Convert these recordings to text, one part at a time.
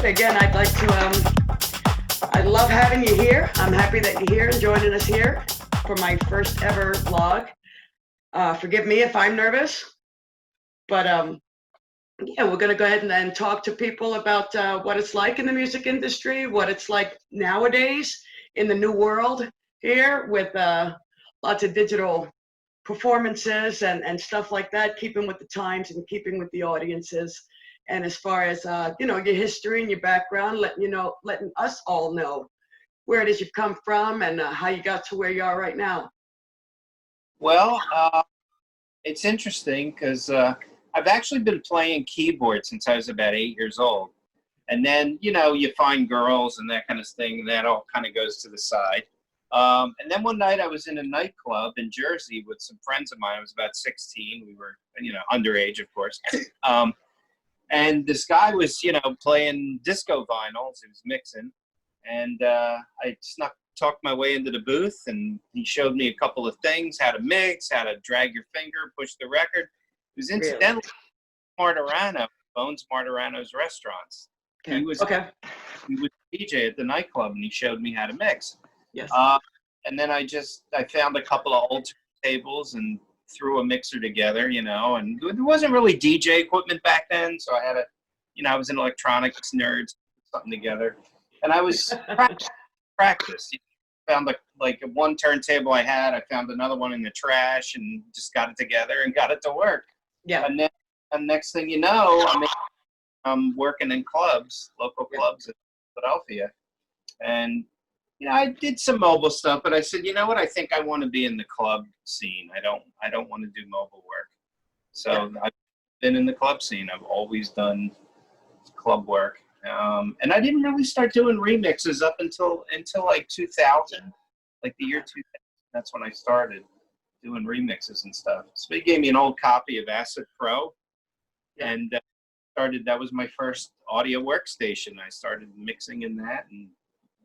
Again, I'd like to, I love having you here. I'm happy that you're here and joining us here for my first ever vlog. Forgive me if I'm nervous, but yeah, we're gonna go ahead and talk to people about what it's like in the music industry, what it's like nowadays in the new world here with lots of digital performances and stuff like that, keeping with the times and keeping with the audiences. And as far as you know, your history and your background, letting us all know where it is you've come from and how you got to where you are right now. Well, it's interesting because I've actually been playing keyboard since I was about 8 years old. And then, you know, you find girls and that kind of thing, and that all kind of goes to the side. And then one night I was in a nightclub in Jersey with some friends of mine. I was about 16. We were, you know, underage, of course. And this guy was, you know, playing disco vinyls. He was mixing. And I talked my way into the booth, and he showed me a couple of things, how to mix, how to drag your finger, push the record. It was incidentally Martirano, Bones Martirano's restaurants. Okay. He was a DJ at the nightclub, and he showed me how to mix. Yes. And then I found a couple of old tables and threw a mixer together, you know, and there wasn't really DJ equipment back then, so I had to, you know, I was an electronics nerd, something together, and I was practice. Found like one turntable I had, I found another one in the trash, and just got it together and got it to work. Yeah. And then next thing you know, I'm working in clubs, local clubs in Philadelphia, and you know, I did some mobile stuff, but I said, you know what, I think I want to be in the club scene. I don't want to do mobile work. So I've been in the club scene. I've always done club work. And I didn't really start doing remixes up until like 2000, like the year 2000. That's when I started doing remixes and stuff. So he gave me an old copy of Acid Pro, and that was my first audio workstation. I started mixing in that, and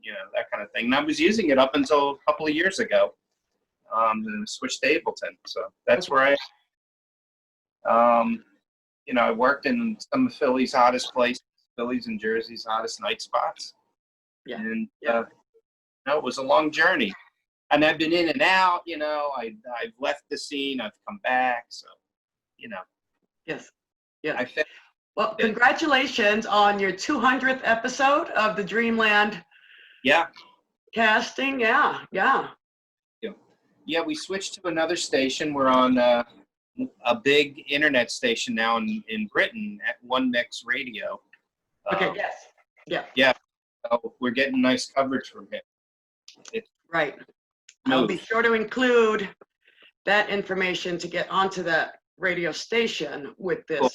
you know, that kind of thing. And I was using it up until a couple of years ago. And switched to Ableton. So that's where you know, I worked in some of Philly's hottest places, Philly's and Jersey's hottest night spots. Yeah. And you know, it was a long journey. And I've been in and out, you know, I've left the scene, I've come back, so, you know. Yes. Yeah. Well, congratulations on your 200th episode of the Dreamland casting. Yeah. Yeah, we switched to another station. We're on a big internet station now in Britain at One Mix Radio. Okay, yes. Yeah. Yeah, so we're getting nice coverage from him. Right. I'll be sure to include that information to get onto that radio station with this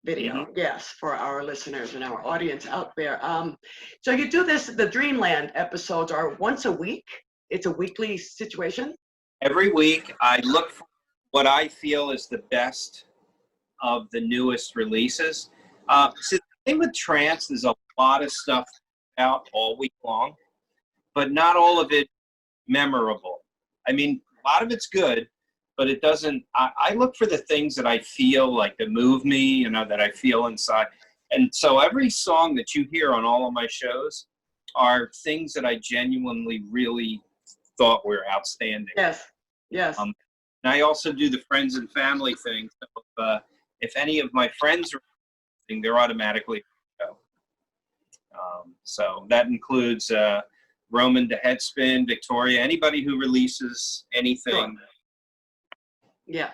video. Yes, for our listeners and our audience out there. So you do this, the Dreamland episodes are once a week? It's a weekly situation? Every week, I look for what I feel is the best of the newest releases. So the thing with trance, there's a lot of stuff out all week long, but not all of it memorable. I mean, a lot of it's good, but it doesn't, I look for the things that I feel like that move me, you know, that I feel inside. And so every song that you hear on all of my shows are things that I genuinely really thought were outstanding. Yes, yes. And I also do the friends and family thing. So if any of my friends are listening, they're automatically go. So that includes Roman to Headspin, Victoria, anybody who releases anything. Yeah.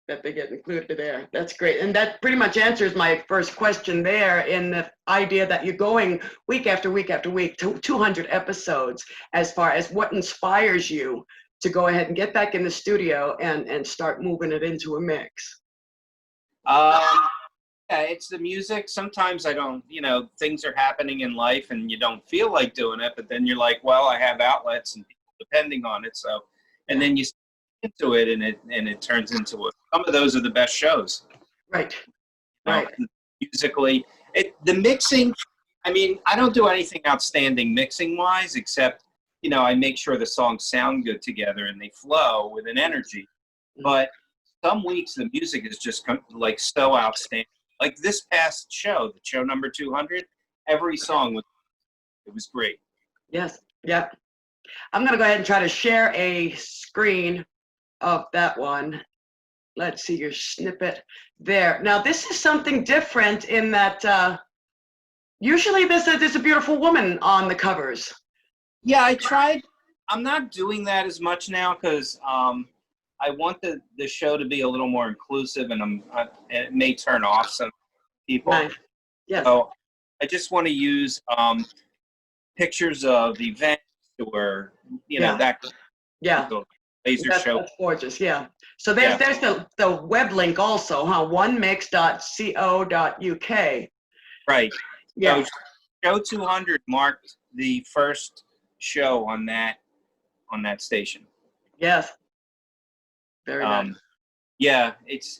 That they get included there. That's great. And that pretty much answers my first question there, in the idea that you're going week after week after week to 200 episodes, as far as what inspires you to go ahead and get back in the studio and start moving it into a mix. Yeah, it's the music. Sometimes I don't, you know, things are happening in life and you don't feel like doing it, but then you're like, well, I have outlets and people depending on it. So, and then you into it and it turns into some of those are the best shows. Right. Musically, the mixing, I mean, I don't do anything outstanding mixing wise, except, you know, I make sure the songs sound good together and they flow with an energy. But some weeks the music is just like so outstanding. Like this past show, the show number 200, every song was great. Yes. Yeah. I'm going to go ahead and try to share a screen of that one. Let's see your snippet there. Now, this is something different in that usually there's a beautiful woman on the covers. Yeah, I tried. I'm not doing that as much now because I want the show to be a little more inclusive, and it may turn off some people. Nice. Yes. So I just want to use pictures of events or that. Yeah. Laser show. That's gorgeous. Yeah. So there's the web link also, huh? onemix.co.uk. Right. Yeah. So show 200 marked the first show on that station. Yes. Very nice. Yeah, it's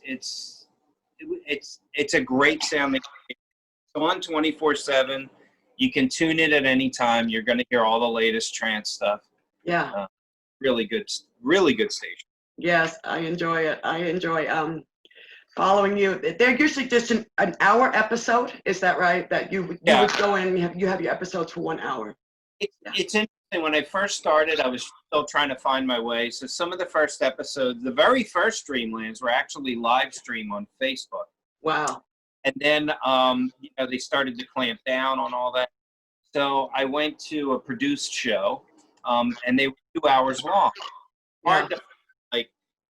a great sounding. It's on 24/7. You can tune it at any time. You're going to hear all the latest trance stuff. Yeah. Really good station. Yes, I enjoy it. I enjoy following you. They're usually just an hour episode. Is that right? That you would go in and you have your episodes for 1 hour. It's interesting. When I first started, I was still trying to find my way. So some of the first episodes, the very first Dreamlands, were actually live stream on Facebook. Wow. And then they started to clamp down on all that. So I went to a produced show, and they were 2 hours long. Hard to,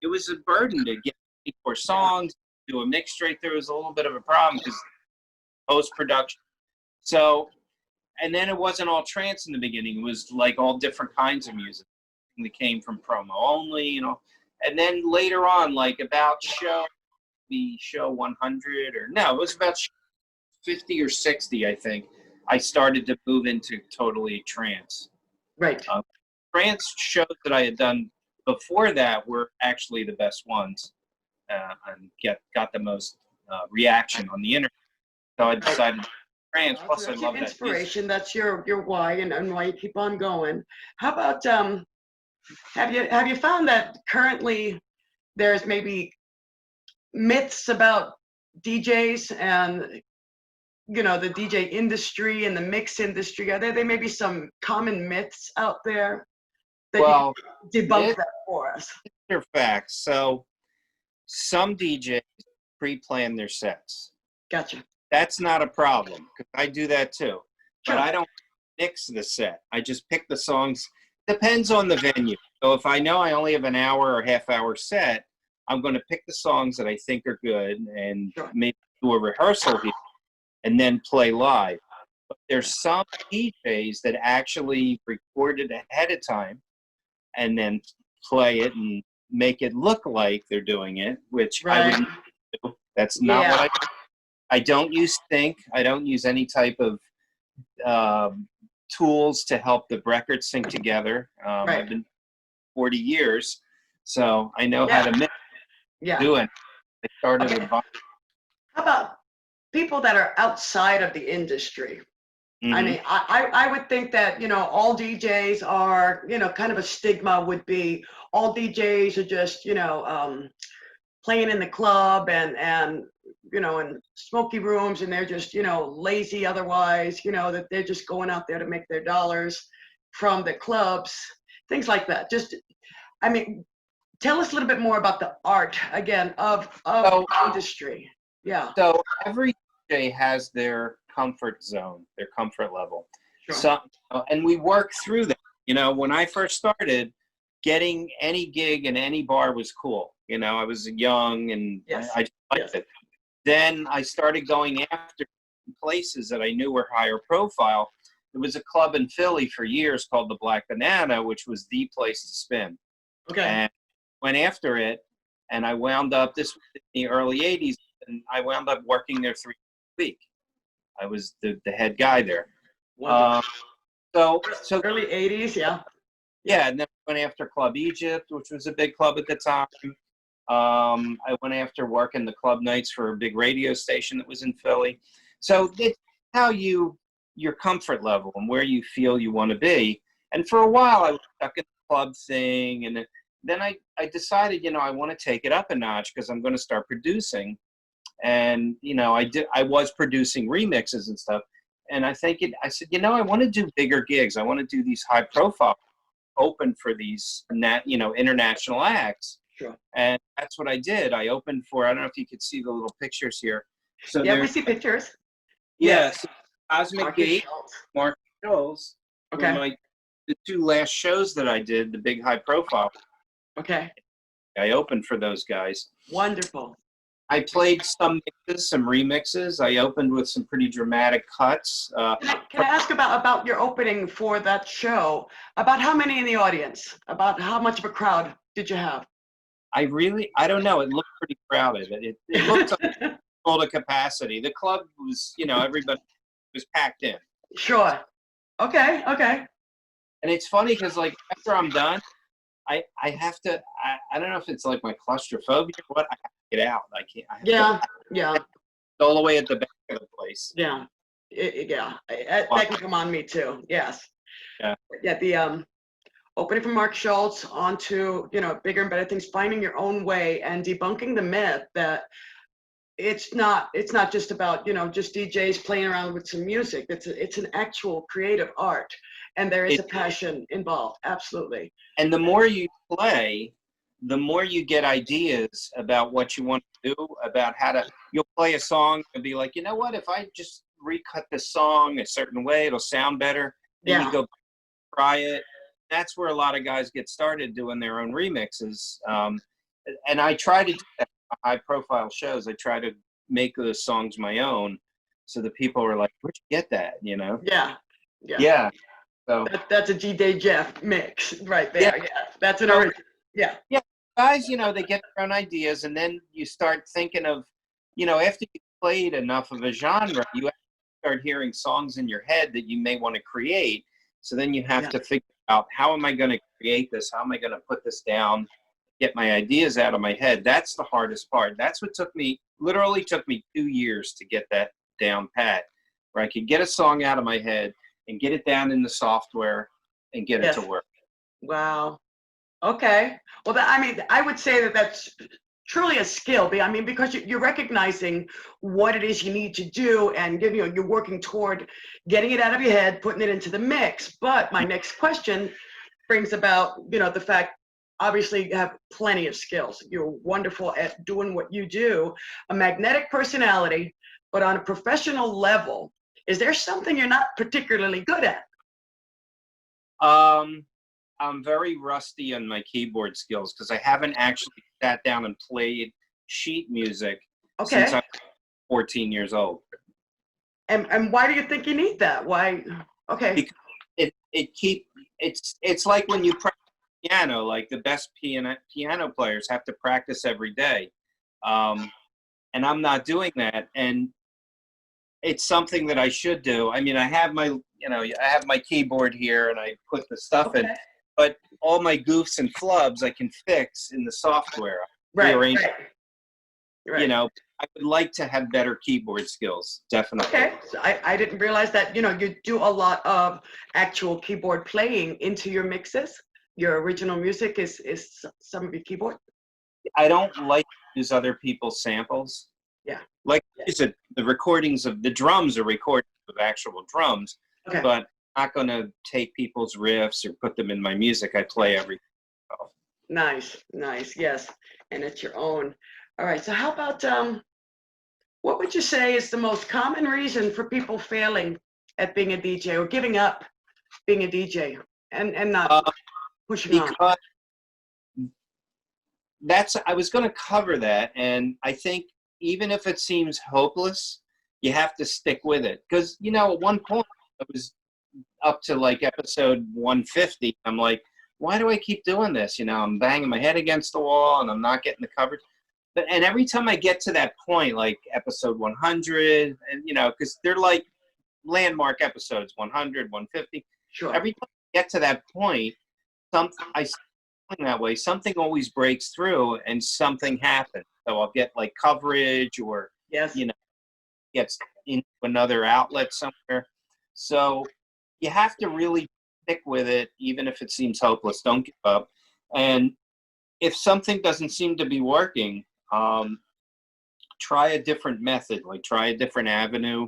it was a burden to get 4 songs, do a mix straight through. It was a little bit of a problem because post-production. So, and then it wasn't all trance in the beginning. It was like all different kinds of music that came from promo only, And then later on, like about show 100 it was about 50 or 60, I think. I started to move into totally trance. Right. Trance shows that I had done before that were actually the best ones, and got the most reaction on the internet. So I decided trance. Plus, I love that inspiration. That's your why and why you keep on going. How about have you found that currently there's maybe myths about DJs and the DJ industry and the mix industry? Are there may be some common myths out there that you debunk that for us? They're facts. So some DJs pre-plan their sets. Gotcha. That's not a problem because I do that too. Sure. But I don't mix the set. I just pick the songs. Depends on the venue. So if I know I only have an hour or half-hour set, I'm going to pick the songs that I think are good and maybe do a rehearsal here and then play live. But there's some DJs that actually record it ahead of time and then play it and make it look like they're doing it, which I wouldn't do. That's not what I don't use sync. I don't use any type of tools to help the records sync together. I've been 40 years, so I know how to mix. Do it. I started with How about people that are outside of the industry? Mm-hmm. I mean, I would think that, all DJs are, kind of a stigma would be all DJs are just, playing in the club and in smoky rooms, and they're just, lazy otherwise, that they're just going out there to make their dollars from the clubs, things like that. Just, I mean, tell us a little bit more about the art, again, of the industry. Yeah. So every DJ has their comfort zone, their comfort level. Sure. So, and we work through that. When I first started, getting any gig in any bar was cool. I was young and I just liked it. Then I started going after places that I knew were higher profile. There was a club in Philly for years called the Black Banana, which was the place to spin. Okay. And went after it, and I wound up, this was in the early 80s, and I wound up working there 3 days a week. I was the head guy there. Wow. So early 80s, yeah. Yeah, and then I went after Club Egypt, which was a big club at the time. I went after working the club nights for a big radio station that was in Philly. So it's how your comfort level and where you feel you want to be. And for a while, I was stuck in the club thing, and then I decided, I want to take it up a notch because I'm going to start producing. and I was producing remixes and stuff. And I said, I want to do bigger gigs. I want to do these high profile, open for these international acts. Sure. And that's what I did. I opened for, I don't know if you could see the little pictures here. So yeah, we see pictures. Yes. Cosmic Marcus Gate, Schultz. Mark Schultz. Okay. The 2 last shows that I did, the big high profile. Okay. I opened for those guys. Wonderful. I played some mixes, some remixes. I opened with some pretty dramatic cuts. Can I ask about your opening for that show? About how many in the audience? About how much of a crowd did you have? I don't know. It looked pretty crowded. It looked full to capacity. The club was, everybody was packed in. Sure. Okay. And it's funny because, like, after I'm done, I have to, I don't know if it's like my claustrophobia or what, I have to get out. I can't. Yeah. All the way at the back of the place. Yeah. That can come on me too. Yes. Yeah. Yeah. The opening from Mark Schultz onto bigger and better things, finding your own way and debunking the myth that it's not just about just DJs playing around with some music. It's an actual creative art, and there is a passion involved. Absolutely. And the more you play, the more you get ideas about what you want to do, about how to. You'll play a song and be like, you know what? If I just recut this song a certain way, it'll sound better. Then you go try it. That's where a lot of guys get started doing their own remixes. And I try to do that on high-profile shows. I try to make those songs my own, so the people are like, "Where'd you get that?" Yeah. So that's a DJ Jeff mix right there. Yeah, that's an original. Yeah. Guys, they get their own ideas, and then you start thinking of, after you played enough of a genre, you start hearing songs in your head that you may want to create. So then you have to figure out, how am I going to create this? How am I going to put this down? Get my ideas out of my head. That's the hardest part. That's what literally took me 2 years to get that down pat, where I could get a song out of my head and get it down in the software and get it to work. Wow. Okay. Well, I would say that that's truly a skill. Because you're recognizing what it is you need to do, and you're working toward getting it out of your head, putting it into the mix. But my next question brings about, the fact, obviously you have plenty of skills. You're wonderful at doing what you do, a magnetic personality, but on a professional level, is there something you're not particularly good at? I'm very rusty on my keyboard skills because I haven't actually sat down and played sheet music since I was 14 years old. And why do you think you need that? Why? Okay. Because it's like when you practice piano, like the best piano players have to practice every day. And I'm not doing that. And it's something that I should do. I have my, I have my keyboard here and I put the stuff in. But all my goofs and flubs I can fix in the software. Right. I would like to have better keyboard skills, definitely. Okay, so I didn't realize that, you do a lot of actual keyboard playing into your mixes. Your original music is some of your keyboard? I don't like to use other people's samples. Yeah. Like the recordings of the drums are recordings of actual drums, but I'm not going to take people's riffs or put them in my music. I play everything. Nice, yes, and it's your own. All right, so how about, what would you say is the most common reason for people failing at being a DJ or giving up being a DJ and not pushing on? I was going to cover that, and I think even if it seems hopeless, you have to stick with it. Because, at one point, I was up to like episode 150. I'm like, why do I keep doing this? I'm banging my head against the wall, and I'm not getting the coverage. And every time I get to that point, like episode 100, and because they're like landmark episodes, 100, 150. Sure. Every time I get to that point, that way, something always breaks through and something happens. So I'll get like coverage or, gets into another outlet somewhere. So you have to really stick with it, even if it seems hopeless. Don't give up. And if something doesn't seem to be working, try a different method, like try a different avenue,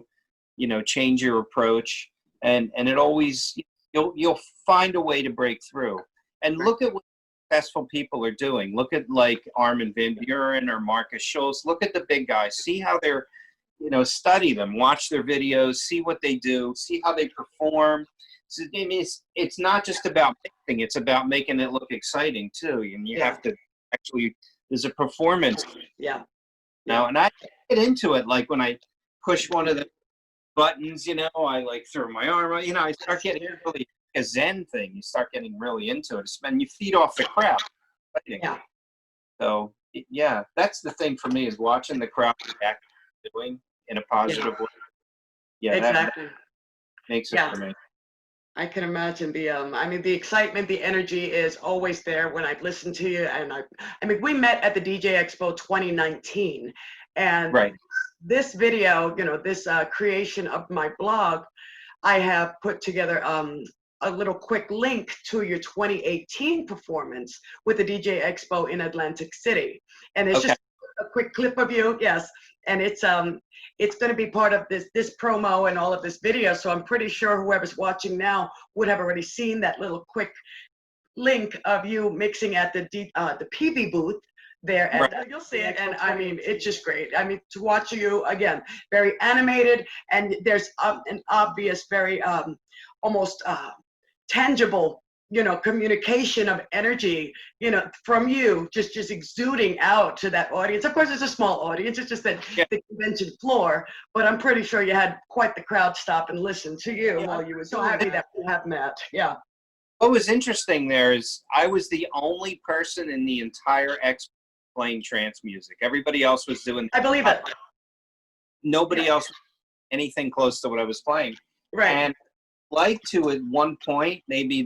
you know, change your approach, and it always, you'll find a way to break through. And look at what successful people are doing. Look at like Armin van Buuren or Marcus Schultz. Look at the big guys. See how they're, you know, study them, watch their videos, see what they do, see how they perform. So, I mean, it's not just about mixing, it's about making it look exciting too. And you have to actually, there's a performance. Yeah. Now, and I get into it, like when I push one of the buttons, you know, I like throw my arm out, you know, I start getting really a Zen thing. You start getting really into it, and you feed off the crowd. Yeah. So, yeah, that's the thing for me, is watching the crowd react to doing in a positive way. Yeah, exactly. That makes it for me. I can imagine I mean, the excitement, the energy is always there when I've listened to you. And I mean, we met at the DJ Expo 2019, and this video, you know, this creation of my blog, I have put together a little quick link to your 2018 performance with the DJ Expo in Atlantic City. And it's just a quick clip of you, yes. And it's going to be part of this promo and all of this video. So I'm pretty sure whoever's watching now would have already seen that little quick link of you mixing at the Peavey booth there. And you'll see it. And I mean, it's just great. I mean, to watch you, again, very animated, and there's an obvious, very almost tangible, you know, communication of energy, you know, from you, just exuding out to that audience. Of course, it's a small audience. It's just that the convention floor, but I'm pretty sure you had quite the crowd stop and listen to you while you were so happy that we have met. Yeah. What was interesting there is I was the only person in the entire expo playing trance music. Everybody else was doing. I believe it. Nobody else was anything close to what I was playing. Right. And like to at one point, maybe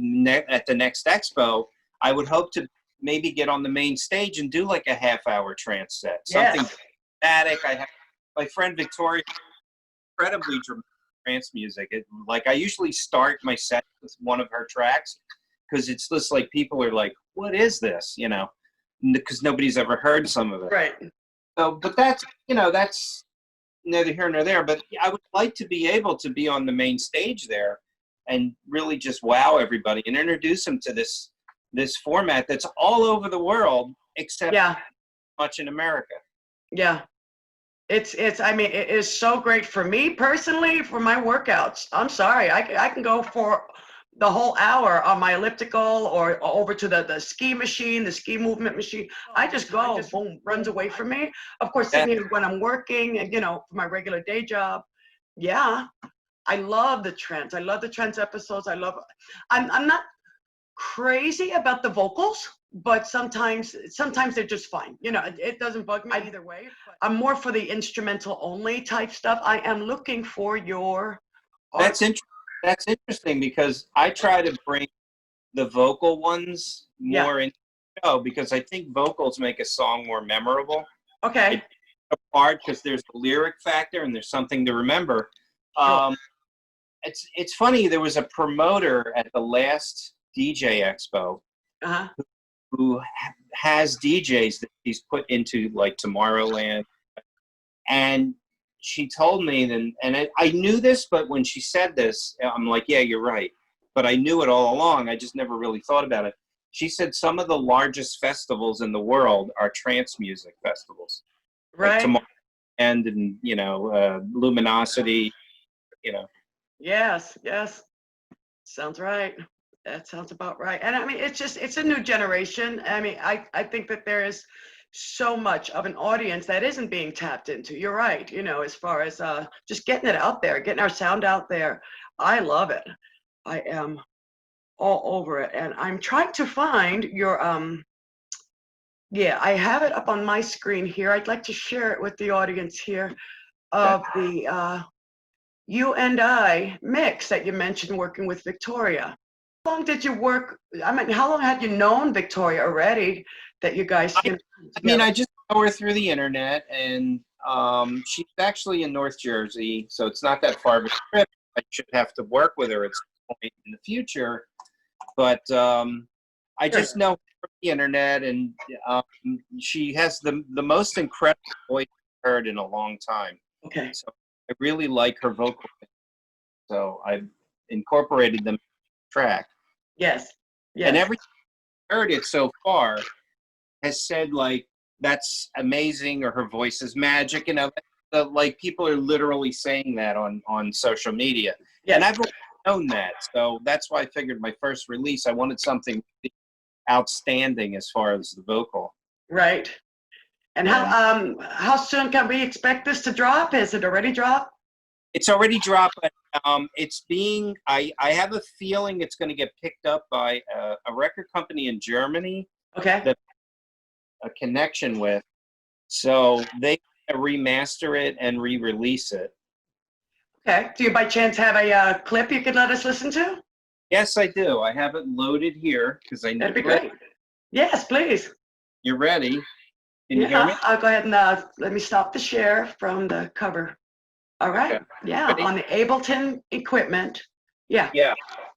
at the next expo, I would hope to maybe get on the main stage and do like a half-hour trance set, something dramatic. I have my friend Victoria, incredibly dramatic trance music. Like I usually start my set with one of her tracks, because it's just like people are like, "What is this?" You know, because nobody's ever heard some of it. Right. So, but that's, you know, that's neither here nor there. But I would like to be able to be on the main stage there and really just wow everybody and introduce them to this format that's all over the world, except much in America. Yeah. I mean, it is so great for me personally, for my workouts. I'm sorry, I can go for the whole hour on my elliptical or over to the ski machine, the ski movement machine. I just go, boom, runs away from me. Of course, sitting here when I'm working, and, you know, for my regular day job. Yeah. I love the trance. I love the trance episodes. I'm not crazy about the vocals, but sometimes they're just fine. You know, it doesn't bug me either way. I'm more for the instrumental only type stuff. I am looking for your art. That's interesting, because I try to bring the vocal ones more into the show, because I think vocals make a song more memorable. Okay. Apart, because there's the lyric factor and there's something to remember. It's funny, there was a promoter at the last DJ Expo who has DJs that he's put into like Tomorrowland, and she told me, and I knew this, but when she said this, I'm like, yeah, you're right. But I knew it all along. I just never really thought about it. She said some of the largest festivals in the world are trance music festivals. Right. Like and you know, Luminosity, you know. Yes. Sounds right. That sounds about right. And I mean, it's a new generation. I mean, I think that there is so much of an audience that isn't being tapped into. You're right. You know, as far as just getting it out there, getting our sound out there. I love it. I am all over it. And I'm trying to find your, I have it up on my screen here. I'd like to share it with the audience here of the You and I mix that you mentioned working with Victoria. How long did you work? I mean, how long had you known Victoria already that you guys? I mean, I just know her through the internet, and she's actually in North Jersey, so it's not that far of a trip. I should have to work with her at some point in the future, but I just know her from the internet, and she has the most incredible voice heard in a long time. Okay. So I really like her vocal. So I've incorporated them in the track. Yes. Yes. And every heard it so far has said like, that's amazing, or her voice is magic. You know, like people are literally saying that on social media. Yes. And I've known that. So that's why I figured my first release, I wanted something outstanding as far as the vocal. Right. And how soon can we expect this to drop? Is it already dropped? It's already dropped, but it's being, I have a feeling it's going to get picked up by a record company in Germany. Okay. That a connection with. So they remaster it and re-release it. Okay. Do you by chance have a clip you could let us listen to? Yes, I do. I have it loaded here because I know. That'd be great. Yes, please. You're ready. Can you hear me? I'll go ahead and let me stop the share from the cover. All right. Okay. Yeah, Ready? on the Ableton equipment. Yeah. Yeah.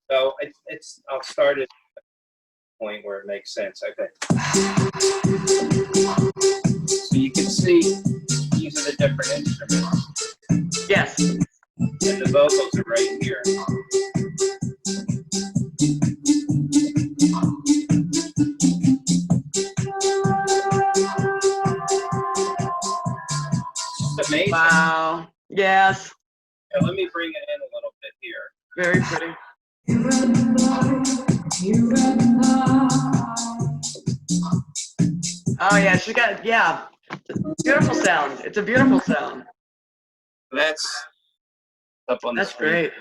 So it's I'll start at the point where it makes sense. Okay. So you can see these are the different instruments. Yes. And the vocals are right here. It's amazing. Wow. Yes. Yeah, let me bring it in a little bit here. Very pretty. Oh yeah, she got beautiful sound. It's a beautiful sound. That's up on the That's screen. great.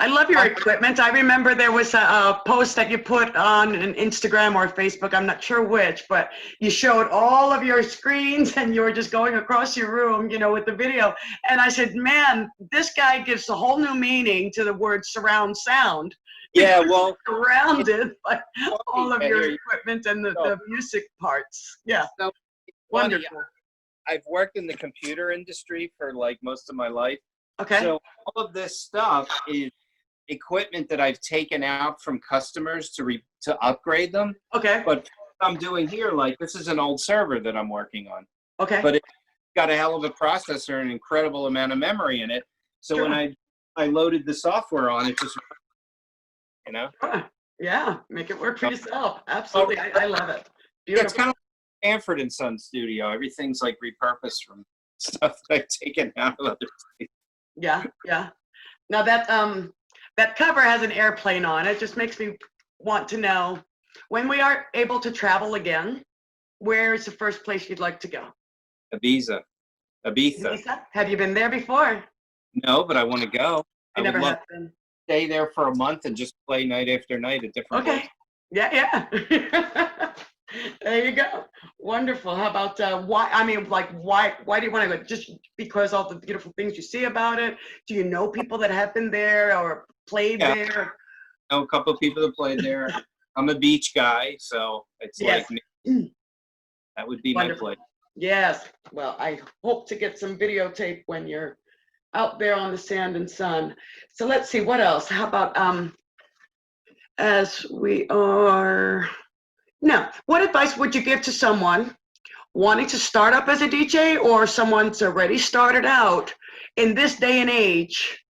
I love your equipment. I remember there was a post that you put on an Instagram or Facebook, I'm not sure which, but you showed all of your screens and you were just going across your room, you know, with the video. And I said, man, this guy gives a whole new meaning to the word surround sound. Yeah, well, surrounded by all of your here. equipment and the music parts. Yeah, So, wonderful. I've worked in the computer industry for like most of my life. Okay. So all of this stuff is equipment that I've taken out from customers to upgrade them. Okay. But what I'm doing here, like this is an old server that I'm working on. Okay. But it's got a hell of a processor and an incredible amount of memory in it. So Sure. when I loaded the software on it, just, you know. Yeah, make it work for yourself. Absolutely. I love it. Beautiful. Yeah, it's kind of like Stanford and Son studio. Everything's like repurposed from stuff that I've taken out of other places. Yeah, yeah. Now that cover has an airplane on it. Just makes me want to know, when we are able to travel again, where is the first place you'd like to go? Ibiza. Have you been there before? No, but I want to go. I I would never love have been. to stay there for a month and just play night after night at different places. Okay. Yeah. There you go. Wonderful. How about why? I mean, like, why do you want to go? Just because all the beautiful things you see about it? Do you know people that have been there or played there? I know a couple of people that played there. I'm a beach guy, so it's like that would be Wonderful. my place. Yes. Well, I hope to get some videotape when you're out there on the sand and sun. So let's see, what else? How about as we are now, what advice would you give to someone wanting to start up as a DJ, or someone's already started out in this day and age?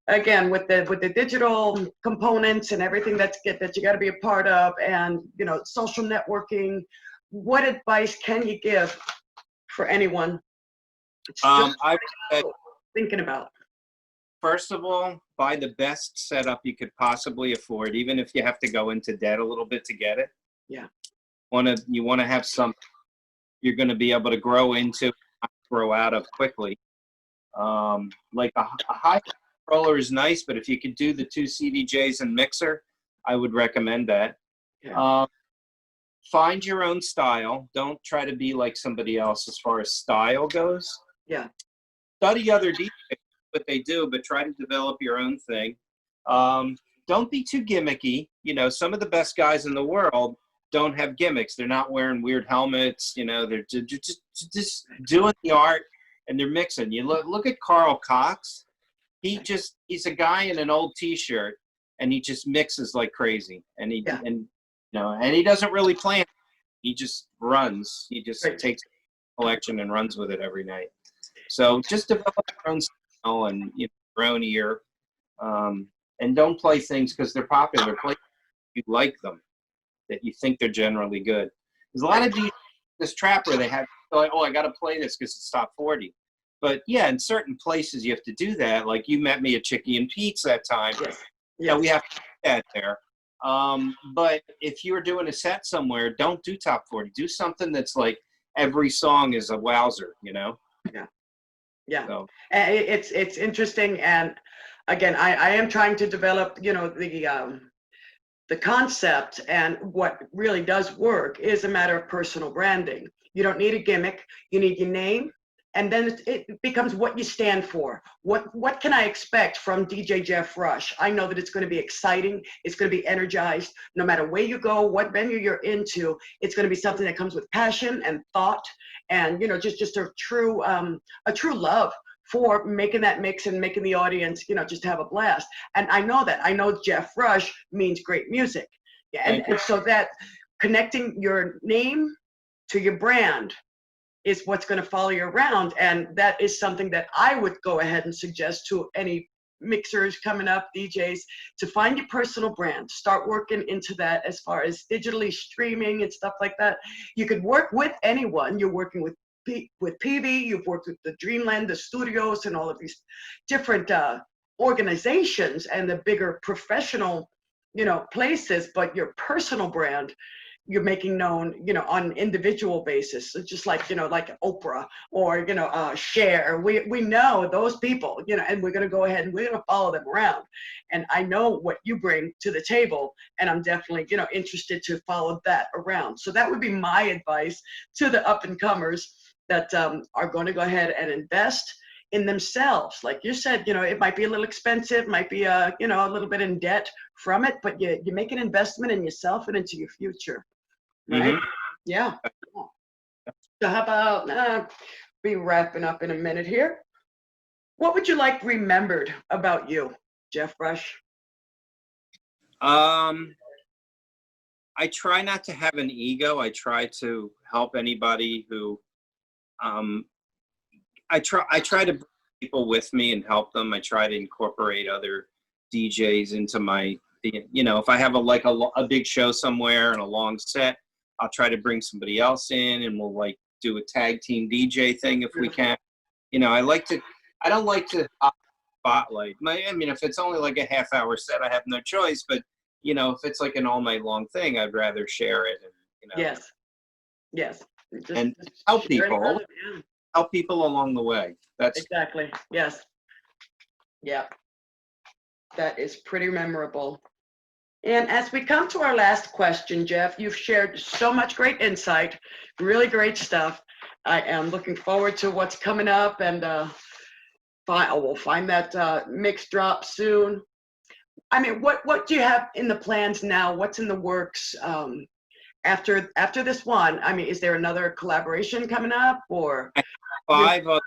Again, with the digital components and everything that you got to be a part of, and you know, social networking. What advice can you give for anyone I would thinking about? first of all, buy the best setup you could possibly afford, even if you have to go into debt a little bit to get it. Yeah. You want to have something you're going to be able to grow into, grow out of quickly. Like a high controller is nice, but if you could do the 2 CDJs and mixer, I would recommend that. Yeah. Find your own style. Don't try to be like somebody else as far as style goes. Yeah. Study other DJs, what they do, but try to develop your own thing. Don't be too gimmicky. You know, some of the best guys in the world don't have gimmicks. They're not wearing weird helmets. You know, they're just doing the art and they're mixing. You look at Carl Cox. He's a guy in an old T-shirt and he just mixes like crazy. And he doesn't really plan. He just runs. He just takes a collection and runs with it every night. So just develop your own style and your own ear, and don't play things because they're popular. Play you like them, that you think they're generally good. There's a lot of this trap where they have like, oh, I got to play this because it's top 40. But yeah, in certain places you have to do that. Like you met me at Chicky and Pete's that time. Yes. Yeah, we have to do that there. But if you're doing a set somewhere, don't do top 40. Do something that's like every song is a wowzer, Yeah. Yeah. So. It's interesting. And again, I am trying to develop, the concept, and what really does work is a matter of personal branding. You don't need a gimmick. You need your name. And then it becomes what you stand for. What can I expect from DJ Jeff Rush? I know that it's going to be exciting. It's going to be energized. No matter where you go, what venue you're into, it's going to be something that comes with passion and thought, and just a true love for making that mix and making the audience, just have a blast. And I know Jeff Rush means great music. Yeah, and so that connecting your name to your brand is what's going to follow you around. And that is something that I would go ahead and suggest to any mixers coming up, DJs, to find your personal brand. Start working into that as far as digitally streaming and stuff like that. You could work with anyone. You're working with Peavey, you've worked with the Dreamland, the studios, and all of these different organizations and the bigger professional, places, but your personal brand, you're making known, on an individual basis. So just like, like Oprah or, Cher, we know those people, and we're going to go ahead and we're going to follow them around. And I know what you bring to the table, and I'm definitely, interested to follow that around. So that would be my advice to the up and comers that are going to go ahead and invest in themselves. Like you said, it might be a little expensive, might be a little bit in debt from it, but you make an investment in yourself and into your future. Right? Mm-hmm. Yeah. So how about, be wrapping up in a minute here. What would you like remembered about you, Jeff Rush? I try not to have an ego. I try to help anybody who, I try to bring people with me and help them. I try to incorporate other DJs into my, if I have a big show somewhere and a long set, I'll try to bring somebody else in, and we'll do a tag team DJ thing if we can. I don't like to spotlight. If it's only like a half-hour set, I have no choice. But if it's like an all-night long thing, I'd rather share it. And Yes. And help people. Help people along the way. That's exactly. Yes. Yeah. That is pretty memorable. And as we come to our last question, Jeff, you've shared so much great insight, really great stuff. I am looking forward to what's coming up, and we'll find that mix drop soon. What do you have in the plans now? What's in the works after this one? Is there another collaboration coming up, or 5 other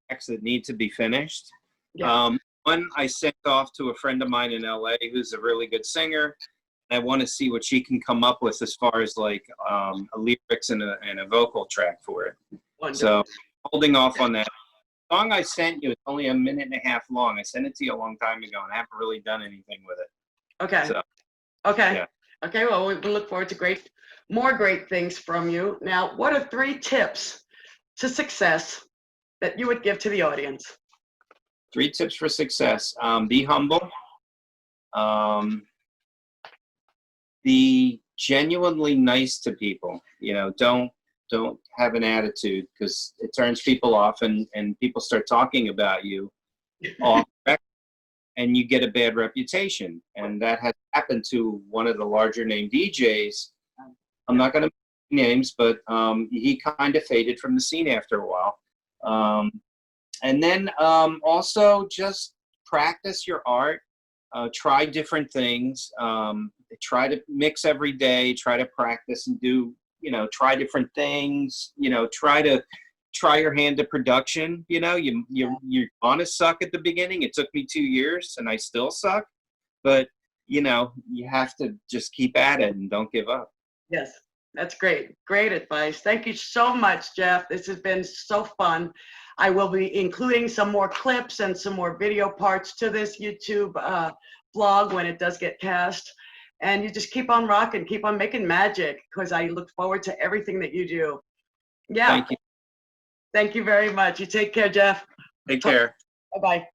tracks that need to be finished? Yeah. One I sent off to a friend of mine in LA who's a really good singer. I want to see what she can come up with as far as a lyrics and a vocal track for it. Wonderful. So holding off on that. The song I sent you is only 1.5 minutes long. I sent it to you a long time ago, and I haven't really done anything with it. Okay. So, okay. Yeah. Okay. Well, we look forward to more great things from you. Now, what are 3 tips to success that you would give to the audience? 3 tips for success. Be humble. Be genuinely nice to people. Don't have an attitude, because it turns people off, and people start talking about you off record, and you get a bad reputation. And that has happened to one of the larger name DJs. I'm not going to mention names, but he kind of faded from the scene after a while. And then also just practice your art. Try different things. Try to mix every day. Try to practice and do, try different things. Try your hand to production. You're gonna suck at the beginning. It took me 2 years, and I still suck. But you have to just keep at it and don't give up. Yes. That's great. Great advice. Thank you so much, Jeff. This has been so fun. I will be including some more clips and some more video parts to this YouTube vlog when it does get cast. And you just keep on rocking, keep on making magic, because I look forward to everything that you do. Yeah. Thank you. Thank you very much. You take care, Jeff. Take care. Bye-bye.